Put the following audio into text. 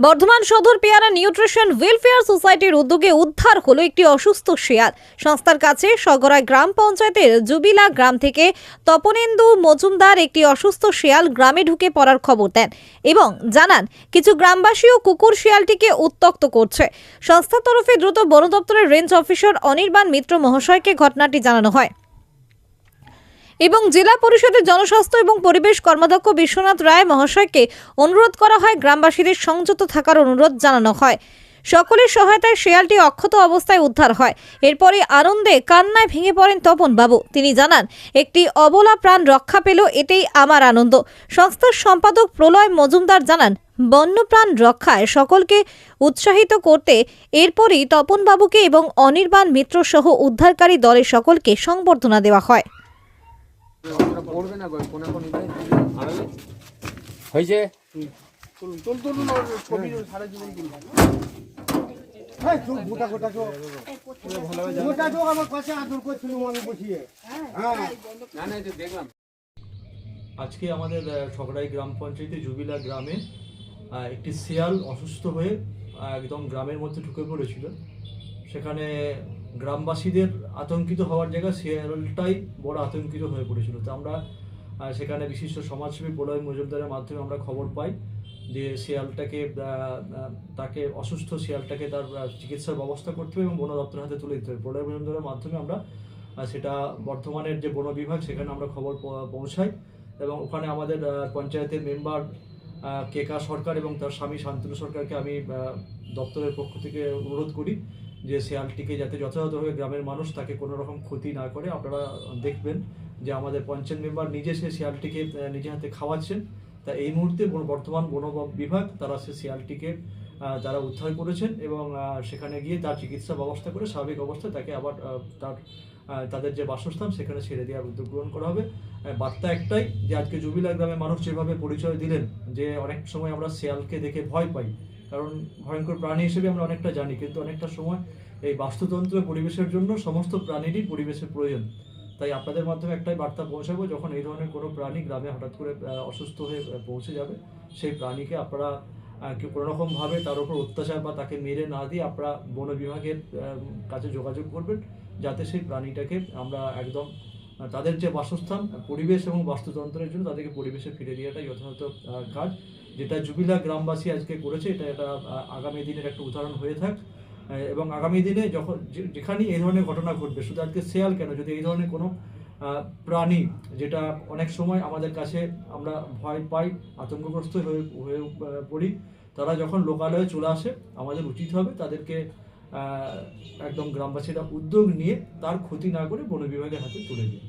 বর্ধমান সদর পেয়ারা nutrition welfare সোসাইটির উদ্যোগে উদ্ধার হলো একটি অসুস্থ শেয়াল। সংস্থার কাছে সগড়ায় গ্রাম পঞ্চায়েতের জুবিলা গ্রাম থেকে তপনেন্দু মজুমদার একটি অসুস্থ শেয়াল গ্রামে ঢুকে পড়ার খবর দেন এবং জানান কিছু গ্রামবাসীও কুকুর শিয়ালটিকে উত্ত্যক্ত করছে। সংস্থার তরফে দ্রুত বন দপ্তরের রেঞ্জ অফিসার অনির্বাণ মিত্র মহাশয়কে ঘটনাটি জানানো হয় এবং জেলা পরিষদের জনস্বাস্থ্য এবং পরিবেশ কর্মাধ্যক্ষ বিশ্বনাথ রায় মহাশয়কে অনুরোধ করা হয়। গ্রামবাসীদের সংযত থাকার অনুরোধ জানানো হয়। সকলের সহায়তায় শেয়ালটি অক্ষত অবস্থায় উদ্ধার হয়। এরপরে আনন্দে কান্নায় ভেঙে পড়েন তপন বাবু। তিনি জানান, একটি অবলা প্রাণ রক্ষা পেল, এটাই আমার আনন্দ। সংস্থার সম্পাদক প্রলয় মজুমদার জানান, বন্যপ্রাণ রক্ষায় সকলকে উৎসাহিত করতে এরপরই তপন বাবুকে এবং অনির্বাণ মিত্র সহ উদ্ধারকারী দলের সকলকে সংবর্ধনা দেওয়া হয়। হয়েছে আজকে আমাদের সগড়াই গ্রাম পঞ্চায়েতে জুবিলা গ্রামে একটি শিয়াল অসুস্থ হয়ে একদম গ্রামের মধ্যে ঢুকে পড়েছিল। সেখানে গ্রামবাসীদের আতঙ্কিত হওয়ার জায়গায় শিয়ালটাই বড় আতঙ্কিত হয়ে পড়েছিল। তো আমরা সেখানে বিশিষ্ট সমাজসেবী প্রলয় মজুমদারের মাধ্যমে আমরা খবর পাই যে তাকে অসুস্থ শিয়ালটাকে তার চিকিৎসার ব্যবস্থা করতে হবে এবং বন দপ্তরের হাতে তুলে দিতে হবে। প্রলয় মজুমদারের মাধ্যমে আমরা সেটা বর্ধমানের যে বন বিভাগ সেখানে আমরা খবর পৌঁছাই এবং ওখানে আমাদের পঞ্চায়েতের মেম্বার কেকা সরকার এবং তার স্বামী শান্তনু সরকারকে আমি দপ্তরের পক্ষ থেকে অনুরোধ করি যে শিয়ালটিকে যাতে যথাযথভাবে গ্রামের মানুষ তাকে কোনো রকম ক্ষতি না করে। আপনারা দেখবেন যে আমাদের পঞ্চায়েত মেম্বার নিজে সে শিয়ালটিকে নিজে হাতে খাওয়াচ্ছেন। তা এই মুহূর্তে বর্তমান বন বিভাগ তারা সে শিয়ালটিকে তারা উদ্ধার করেছেন এবং সেখানে গিয়ে তার চিকিৎসা ব্যবস্থা করে স্বাভাবিক অবস্থায় তাকে আবার তাদের যে বাসস্থান সেখানে ছেড়ে দেওয়ার উদ্যোগ গ্রহণ করা হবে। বার্তা একটাই যে আজকে জুবিলা গ্রামের মানুষ যেভাবে পরিচয় দিলেন যে অনেক সময় আমরা শিয়ালকে দেখে ভয় পাই, কারণ ভয়ঙ্কর প্রাণী হিসেবে আমরা অনেকটা জানি, কিন্তু অনেকটা সময় এই বাস্তুতন্ত্র পরিবেশের জন্য সমস্ত প্রাণীরই পরিবেশের প্রয়োজন। তাই আপনাদের মাধ্যমে একটাই বার্তা পৌঁছাবো, যখন এই ধরনের কোনো প্রাণী গ্রামে হঠাৎ করে অসুস্থ হয়ে পৌঁছে যাবে, সেই প্রাণীকে আপনারা কোনো রকমভাবে তার উপর অত্যাচার বা তাকে মেরে না দিয়ে আপনারা বন বিভাগের কাছে যোগাযোগ করবেন, যাতে সেই প্রাণীটাকে আমরা একদম তাদের যে বাসস্থান পরিবেশ এবং বাস্তুতন্ত্রের জন্য তাদেরকে পরিবেশে ফিরে দেওয়াটাই যথাযথ কাজ। যেটা জুবিলা গ্রামবাসী আজকে করেছে, এটা আগামী দিনের একটা উদাহরণ হয়ে থাক এবং আগামী দিনে যখন যেখানেই এই ধরনের ঘটনা ঘটবে, শুধু আজকে শেয়াল কেন, যদি এই ধরনের কোনো প্রাণী যেটা অনেক সময় আমাদের কাছে আমরা ভয় পাই, আতঙ্কগ্রস্ত হয়ে পড়ি, তারা যখন লোকালয়ে চলে আসে, আমাদের উচিত হবে তাদেরকে একদম গ্রামবাসীরা উদ্যোগ নিয়ে তার ক্ষতি না করে বন বিভাগের হাতে তুলে দেয়।